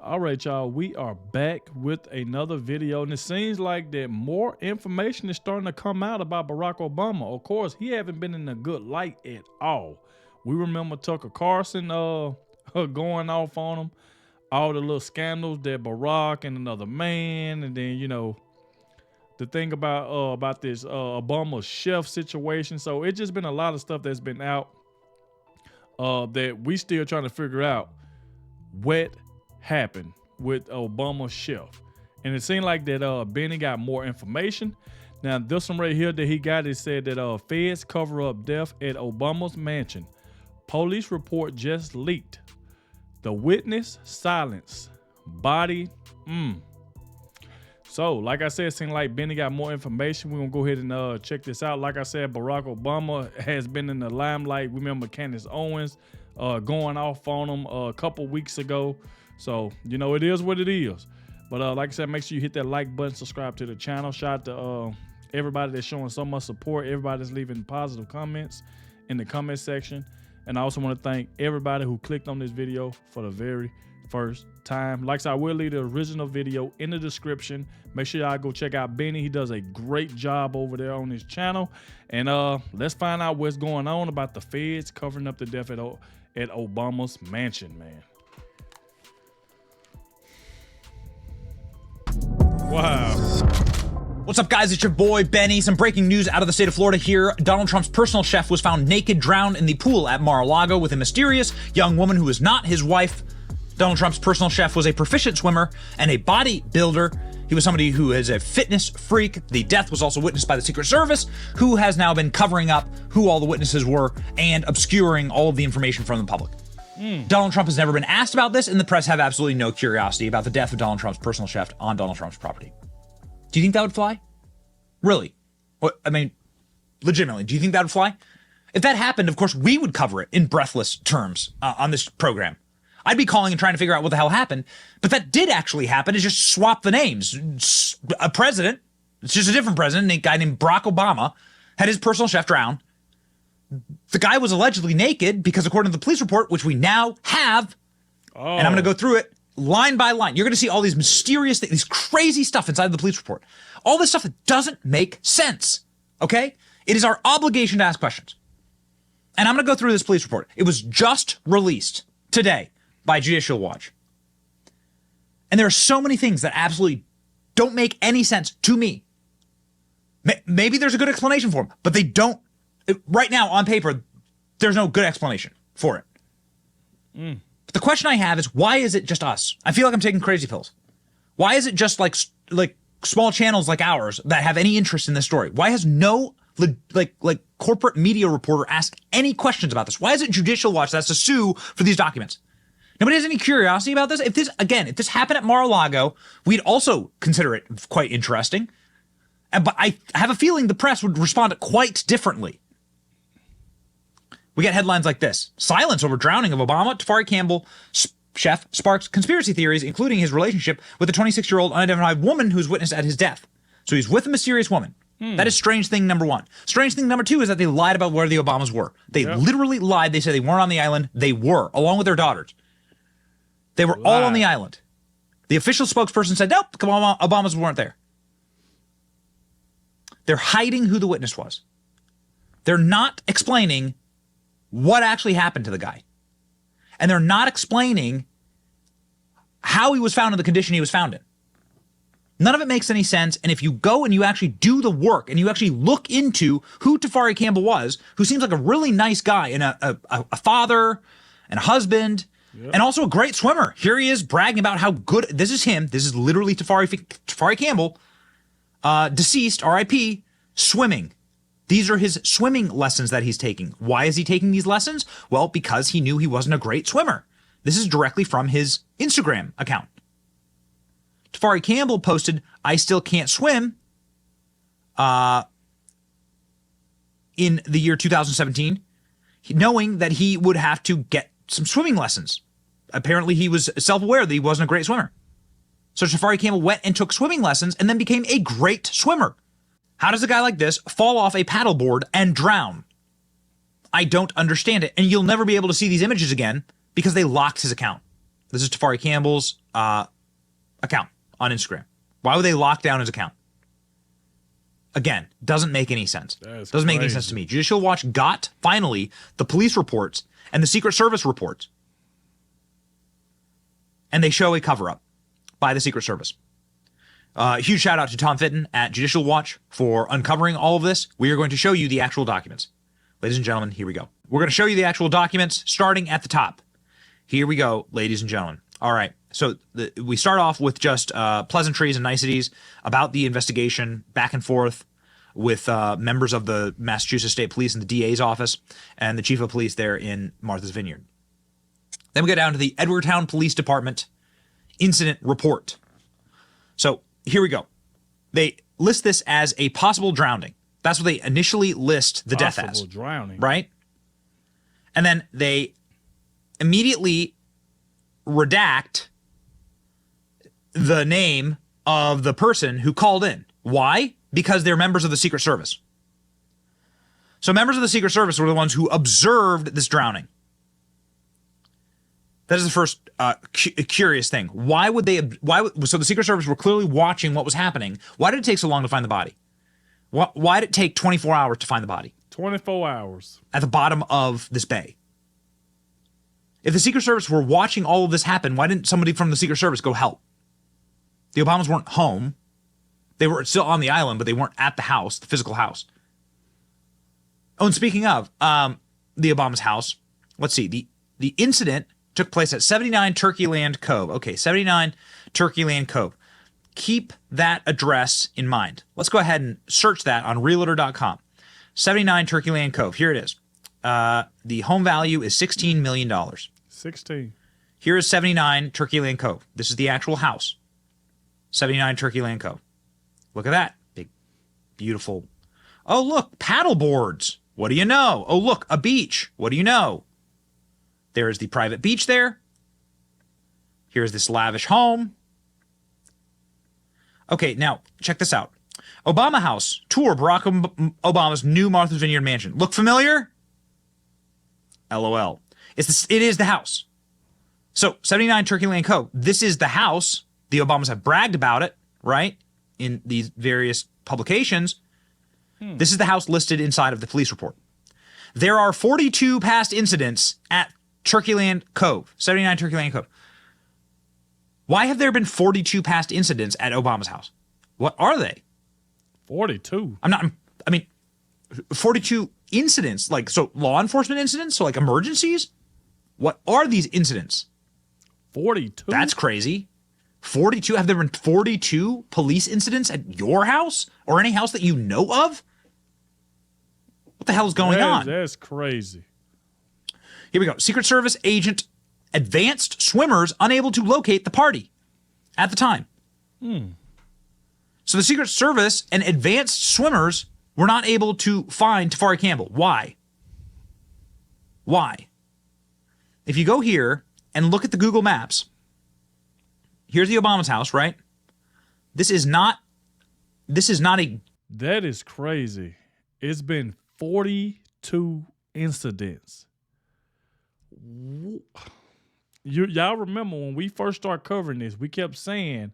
All right, y'all, we are back with another video, and it seems like that more information is starting to come out about Barack Obama. Of course, he haven't been in a good light at all. We remember Tucker Carlson going off on him, all the little scandals that Barack and another man, and then the thing about this Obama chef situation. So it's just been a lot of stuff that's been out that we still trying to figure out what happened with Obama's chef. And it seemed like that Benny got more information. Now this one right here that he got, it said that feds cover up death at Obama's mansion. Police report just leaked. The witness silence. Body. So, like I said, it seemed like Benny got more information. We're going to go ahead and check this out. Like I said, Barack Obama has been in the limelight. Remember Candace Owens going off on him a couple weeks ago. So, it is what it is. But like I said, make sure you hit that like button, subscribe to the channel. Shout out to everybody that's showing so much support. Everybody that's leaving positive comments in the comment section. And I also want to thank everybody who clicked on this video for the very first time. Like I said, I will leave the original video in the description. Make sure y'all go check out Benny. He does a great job over there on his channel. And let's find out what's going on about the feds covering up the death at Obama's mansion, man. Wow. What's up, guys? It's your boy, Benny. Some breaking news out of the state of Florida here. Donald Trump's personal chef was found naked, drowned in the pool at Mar-a-Lago with a mysterious young woman who is not his wife. Donald Trump's personal chef was a proficient swimmer and a bodybuilder. He was somebody who is a fitness freak. The death was also witnessed by the Secret Service, who has now been covering up who all the witnesses were and obscuring all of the information from the public. Donald Trump has never been asked about this, and the press have absolutely no curiosity about the death of Donald Trump's personal chef on Donald Trump's property. Do you think that would fly? Really? I mean, legitimately, do you think that would fly? If that happened, of course, we would cover it in breathless terms on this program. I'd be calling and trying to figure out what the hell happened. But that did actually happen. Is just swap the names. A president, it's just a different president, a guy named Barack Obama, had his personal chef drown. The guy was allegedly naked because according to the police report, which we now have, and I'm going to go through it line by line. You're going to see all these mysterious things, these crazy stuff inside the police report. All this stuff that doesn't make sense, okay? It is our obligation to ask questions. And I'm going to go through this police report. It was just released today by Judicial Watch. And there are so many things that absolutely don't make any sense to me. Maybe there's a good explanation for them, but they don't. Right now, on paper, there's no good explanation for it. But the question I have is, why is it just us? I feel like I'm taking crazy pills. Why is it just like small channels like ours that have any interest in this story? Why has no like corporate media reporter asked any questions about this? Why is it Judicial Watch that has to sue for these documents? Nobody has any curiosity about this? If this happened at Mar-a-Lago, we'd also consider it quite interesting. But I have a feeling the press would respond quite differently. We get headlines like this. Silence over drowning of Obama. Tafari Campbell chef sparks conspiracy theories, including his relationship with a 26-year-old unidentified woman who's witnessed at his death. So he's with a mysterious woman. That is strange thing number one. Strange thing number two is that they lied about where the Obamas were. They literally lied. They said they weren't on the island. They were, along with their daughters. They were all on the island. The official spokesperson said, nope, Obamas weren't there. They're hiding who the witness was. They're not explaining what actually happened to the guy. And they're not explaining how he was found in the condition he was found in. None of it makes any sense. And if you go and you actually do the work and you actually look into who Tafari Campbell was, who seems like a really nice guy and a father and a husband and also a great swimmer. Here he is bragging about how good, this is him. This is literally Tafari Campbell, deceased, RIP, swimming. These are his swimming lessons that he's taking. Why is he taking these lessons? Well, because he knew he wasn't a great swimmer. This is directly from his Instagram account. Tafari Campbell posted, I still can't swim, in the year 2017, knowing that he would have to get some swimming lessons. Apparently, he was self-aware that he wasn't a great swimmer. So Tafari Campbell went and took swimming lessons and then became a great swimmer. How does a guy like this fall off a paddleboard and drown? I don't understand it. And you'll never be able to see these images again because they locked his account. This is Tafari Campbell's account on Instagram. Why would they lock down his account? Again, doesn't make any sense. Doesn't make any sense to me. Judicial Watch got, finally, the police reports and the Secret Service reports. And they show a cover-up by the Secret Service. Huge shout out to Tom Fitton at Judicial Watch for uncovering all of this. We are going to show you the actual documents. Ladies and gentlemen, here we go. We're going to show you the actual documents starting at the top. Here we go, ladies and gentlemen. All right. So we start off with just pleasantries and niceties about the investigation back and forth with members of the Massachusetts State Police and the DA's office and the chief of police there in Martha's Vineyard. Then we go down to the Edwardtown Police Department incident report. So here we go. They list this as a possible drowning. That's what they initially list the death as. Possible drowning. Right? And then they immediately redact the name of the person who called in. Why? Because they're members of the Secret Service. So members of the Secret Service were the ones who observed this drowning. That is the first curious thing. So the Secret Service were clearly watching what was happening. Why did it take so long to find the body? Why did it take 24 hours to find the body? 24 hours. At the bottom of this bay. If the Secret Service were watching all of this happen, why didn't somebody from the Secret Service go help? The Obamas weren't home. They were still on the island, but they weren't at the house, the physical house. Oh, and speaking of the Obamas' house, let's see. The incident took place at 79 Turkeyland Cove. Okay, 79 Turkeyland Cove. Keep that address in mind. Let's go ahead and search that on realtor.com. 79 Turkeyland Cove. Here it is. The home value is $16 million. 16. Here is 79 Turkeyland Cove. This is the actual house. 79 Turkeyland Cove. Look at that. Big, beautiful. Oh, look, paddle boards. What do you know? Oh, look, a beach. What do you know? There is the private beach there. Here's this lavish home. Okay, now, check this out. Obama House. Tour Barack Obama's new Martha's Vineyard mansion. Look familiar? LOL. It is the house. So, 79 Turkeyland Cove. This is the house. The Obamas have bragged about it, right? In these various publications. This is the house listed inside of the police report. There are 42 past incidents at Turkeyland Cove, 79 Turkeyland Cove. Why have there been 42 past incidents at Obama's house? What are they? 42? 42 incidents, so law enforcement incidents, so like emergencies? What are these incidents? 42? That's crazy. 42? Have there been 42 police incidents at your house or any house that you know of? What the hell is going on? That's crazy. Here we go. Secret Service agent advanced swimmers unable to locate the party at the time. So the Secret Service and advanced swimmers were not able to find Tafari Campbell. Why? Why? If you go here and look at the Google Maps, here's the Obama's house, right? This is not a... That is crazy. It's been 42 incidents. Y'all remember when we first started covering this, we kept saying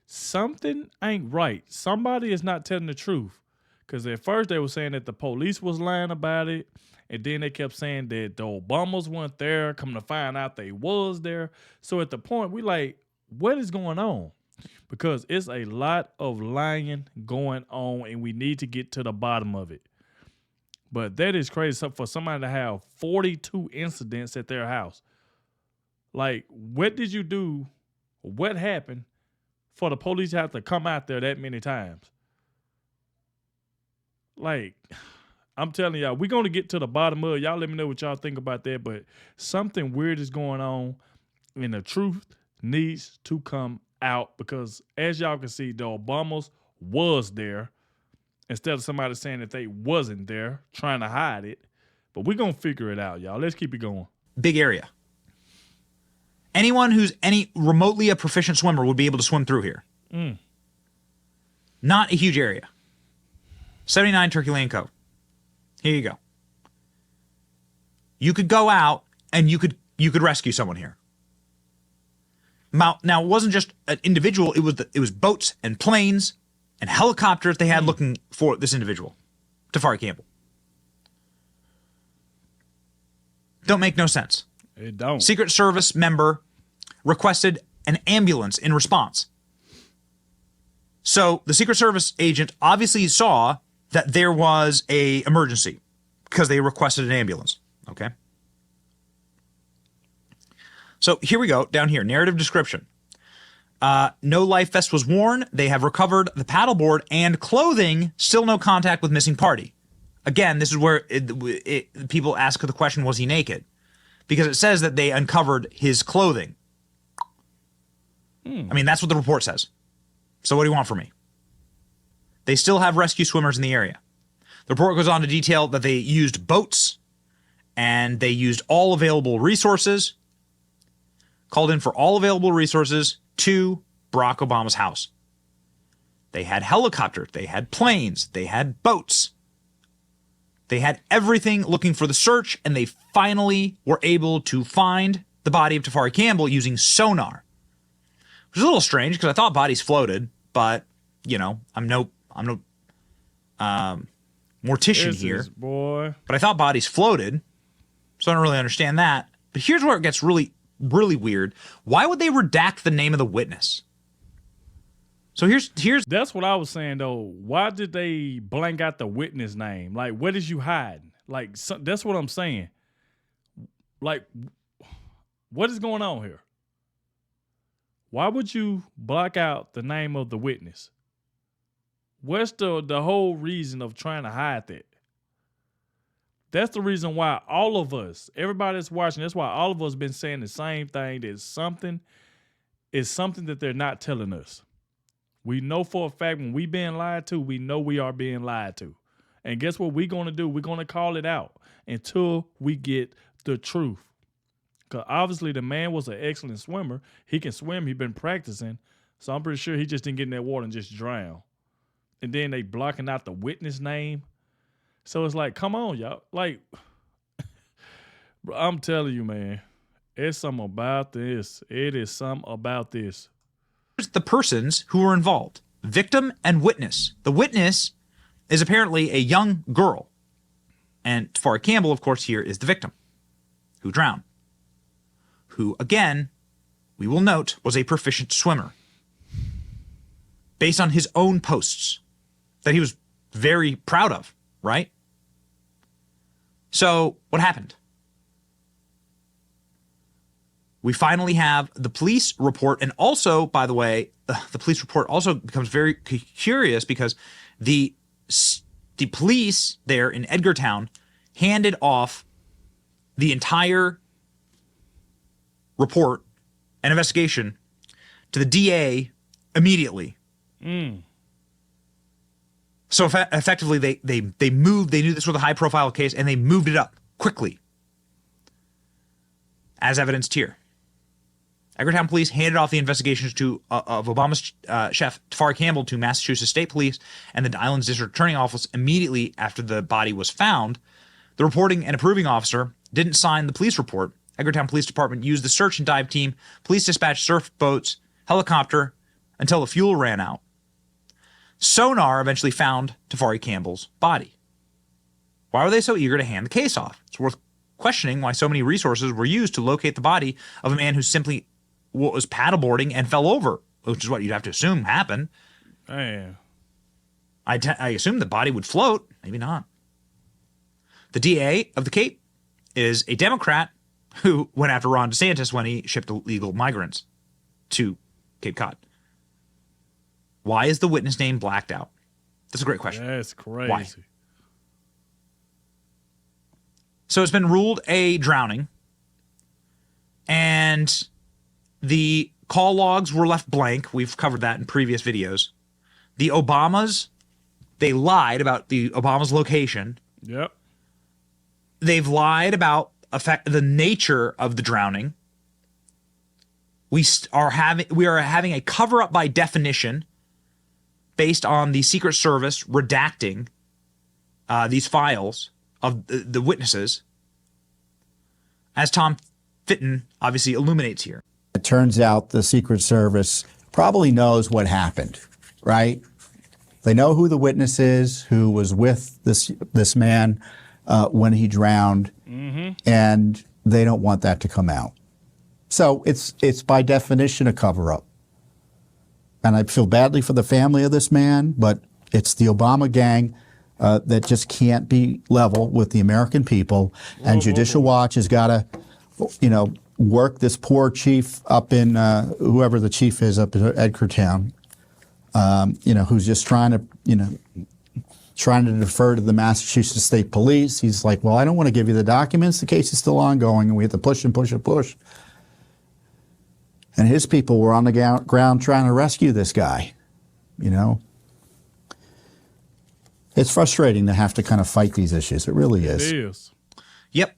something ain't right. Somebody is not telling the truth. Because at first they were saying that the police was lying about it. And then they kept saying that the Obamas weren't there. Come to find out they was there. So at the point, we like, what is going on? Because it's a lot of lying going on and we need to get to the bottom of it. But that is crazy. So for somebody to have 42 incidents at their house. Like, what did you do? What happened for the police to have to come out there that many times? Like, I'm telling y'all, we're going to get to the bottom of it. Y'all let me know what y'all think about that. But something weird is going on and the truth needs to come out because as y'all can see, the Obamas was there instead of somebody saying that they wasn't there trying to hide it. But we're going to figure it out, y'all. Let's keep it going. Big area. Anyone who's remotely a proficient swimmer would be able to swim through here. Not a huge area. 79 Turkeyland Cove. Here you go. You could go out and you could rescue someone here. Now, it wasn't just an individual. It was boats and planes and helicopters they had looking for this individual, Tafari Campbell. Don't make no sense. It don't. Secret Service member requested an ambulance in response. So the Secret Service agent obviously saw that there was a emergency because they requested an ambulance. Okay. So here we go, down here, narrative description. No life vest was worn. They have recovered the paddleboard and clothing, still no contact with missing party. Again, this is where people ask the question, was he naked? Because it says that they uncovered his clothing. I mean, that's what the report says. So what do you want from me? They still have rescue swimmers in the area. The report goes on to detail that they used boats and they used all available resources, called in for all available resources to Barack Obama's house. They had helicopters, they had planes, they had boats. They had everything looking for the search, and they finally were able to find the body of Tafari Campbell using sonar. Which is a little strange because I thought bodies floated, but you know, I'm no mortician here. Boy. But I thought bodies floated, so I don't really understand that. But here's where it gets really weird. Why would they redact the name of the witness? So here's That's what I was saying though. Why did they blank out the witness name? Like, what is you hiding? Like, that's what I'm saying. Like, what is going on here? Why would you block out the name of the witness? What's the whole reason of trying to hide that? That's the reason why all of us, everybody that's watching, that's why all of us been saying the same thing. That something that they're not telling us. We know for a fact when we being lied to, we know we are being lied to. And guess what we're going to do? We're going to call it out until we get the truth. Because obviously the man was an excellent swimmer. He can swim. He's been practicing. So I'm pretty sure he just didn't get in that water and just drown. And then they blocking out the witness name. So it's like, come on, y'all. Like, bro, I'm telling you, man, it's something about this. It is something about this. the persons who were involved, victim and witness. The witness is apparently a young girl. And Tafari Campbell, of course, here is the victim who drowned, who, again, we will note, was a proficient swimmer based on his own posts that he was very proud of, right? So what happened? We finally have the police report. And also, by the way, the police report also becomes very curious because the police there in Edgartown handed off the entire report and investigation to the DA immediately. So effectively, they moved. They knew this was a high-profile case, and they moved it up quickly, as evidenced here. Edgartown police handed off the investigations of Obama's chef Tafari Campbell to Massachusetts State Police and the Islands District Attorney Office immediately after the body was found. The reporting and approving officer didn't sign the police report. Edgartown Police Department used the search and dive team, police dispatched surf boats, helicopter, until the fuel ran out. Sonar eventually found Tafari Campbell's body. Why were they so eager to hand the case off? It's worth questioning why so many resources were used to locate the body of a man who simply was paddleboarding and fell over, which is what you'd have to assume happened. Man. I assume the body would float. Maybe not. The DA of the Cape is a Democrat who went after Ron DeSantis when he shipped illegal migrants to Cape Cod. Why is the witness name blacked out? That's a great question. That's crazy. Why? So it's been ruled a drowning, and the call logs were left blank. We've covered that in previous videos. The Obamas, they lied about the Obama's location. Yep. They've lied about the nature of the drowning. We are having a cover-up by definition based on the Secret Service redacting these files of the witnesses, as Tom Fitton obviously illuminates here. It turns out the Secret Service probably knows what happened, right? They know who the witness is, who was with this man when he drowned, and they don't want that to come out. So it's by definition a cover-up. And I feel badly for the family of this man, but it's the Obama gang that just can't be level with the American people. And Judicial Watch has got to, work this poor chief up in, whoever the chief is up in Edgartown, who's just trying to defer to the Massachusetts State Police. He's like, well, I don't want to give you the documents. The case is still ongoing, and we have to push and push and push. And his people were on the ground trying to rescue this guy, It's frustrating to have to kind of fight these issues. It really is. It is. Yep.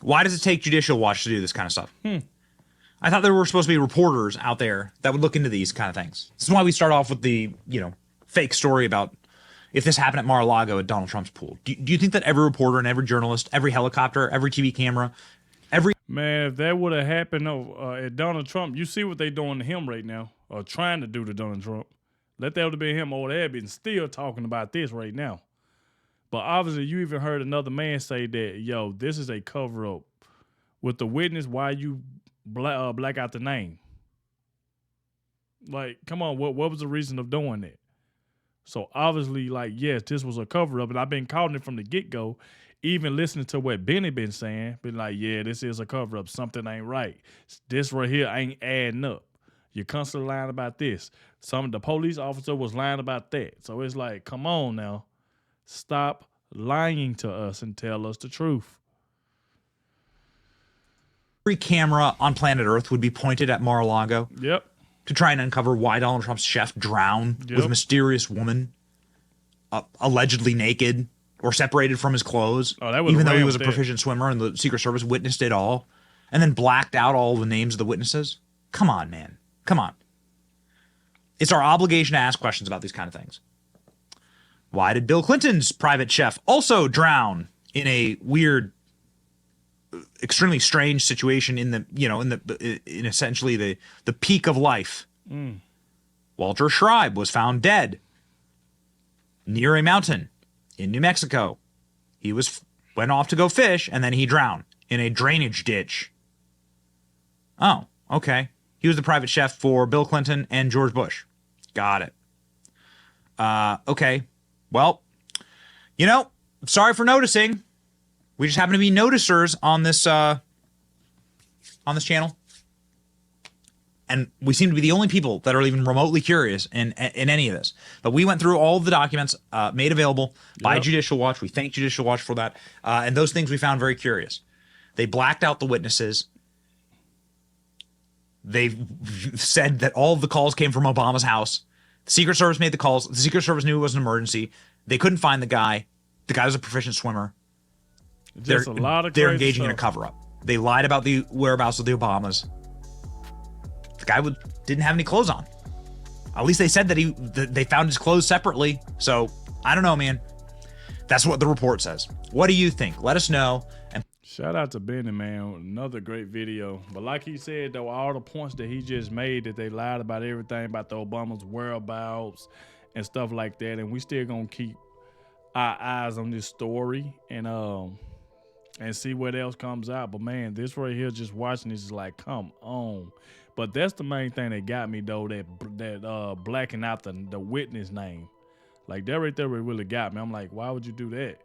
Why does it take Judicial Watch to do this kind of stuff? I thought there were supposed to be reporters out there that would look into these kind of things. This is why we start off with the, fake story about if this happened at Mar-a-Lago at Donald Trump's pool. Do you think that every reporter and every journalist, every helicopter, every TV camera, Man, if that would have happened at Donald Trump, you see what they doing to him right now, or trying to do to Donald Trump. Let that would have been him over there, been still talking about this right now. But obviously, you even heard another man say that, this is a cover-up. With the witness, why you black out the name? Like, come on, what was the reason of doing that? So obviously, yes, this was a cover-up, and I've been calling it from the get-go. Even listening to what Benny been saying, been like, yeah, this is a cover-up. Something ain't right. This right here ain't adding up. You're constantly lying about this. The police officer was lying about that. So it's like, come on now. Stop lying to us and tell us the truth. every camera on planet Earth would be pointed at Mar-a-Lago? Yep. To try and uncover why Donald Trump's chef drowned with a mysterious woman, allegedly naked or separated from his clothes, even though he was a proficient swimmer and the Secret Service witnessed it all, and then blacked out all the names of the witnesses. Come on, man. Come on. It's our obligation to ask questions about these kind of things. Why did Bill Clinton's private chef also drown in a weird, extremely strange situation in essentially the peak of life? Walter Schreib was found dead near a mountain in New Mexico. He went off to go fish, and then he drowned in a drainage ditch. Oh, okay. He was the private chef for Bill Clinton and George Bush. Got it. Okay. Well, sorry for noticing. We just happen to be noticers on this channel. And we seem to be the only people that are even remotely curious in any of this. But we went through all of the documents made available by Judicial Watch. We thank Judicial Watch for that. And those things we found very curious. They blacked out the witnesses. They said that all of the calls came from Obama's house. The Secret Service made the calls. The Secret Service knew it was an emergency. They couldn't find the guy. The guy was a proficient swimmer. They're engaging in a cover-up. They lied about the whereabouts of the Obamas. The guy didn't have any clothes on. At least they said that they found his clothes separately. So I don't know, man. That's what the report says. What do you think? Let us know. And shout out to Benny, man. Another great video. But like he said, though, all the points that he just made, that they lied about everything about the Obama's whereabouts and stuff like that. And we still gonna keep our eyes on this story and see what else comes out. But man, this right here, just watching this is like, come on. But that's the main thing that got me, though, that blacking out the witness name. Like, that right there really got me. I'm like, why would you do that?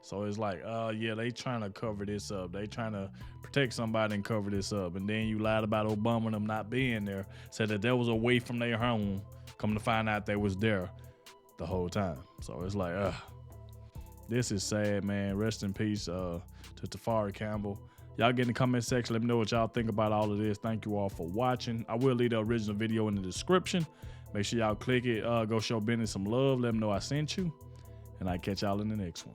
So it's like, yeah, they trying to cover this up. They trying to protect somebody and cover this up. And then you lied about Obama and them not being there. Said that was away from their home. Come to find out they was there the whole time. So it's like, this is sad, man. Rest in peace to Tafari Campbell. Y'all get in the comment section. Let me know what y'all think about all of this. Thank you all for watching. I will leave the original video in the description. Make sure y'all click it. Go show Benny some love. Let him know I sent you. And I'll catch y'all in the next one.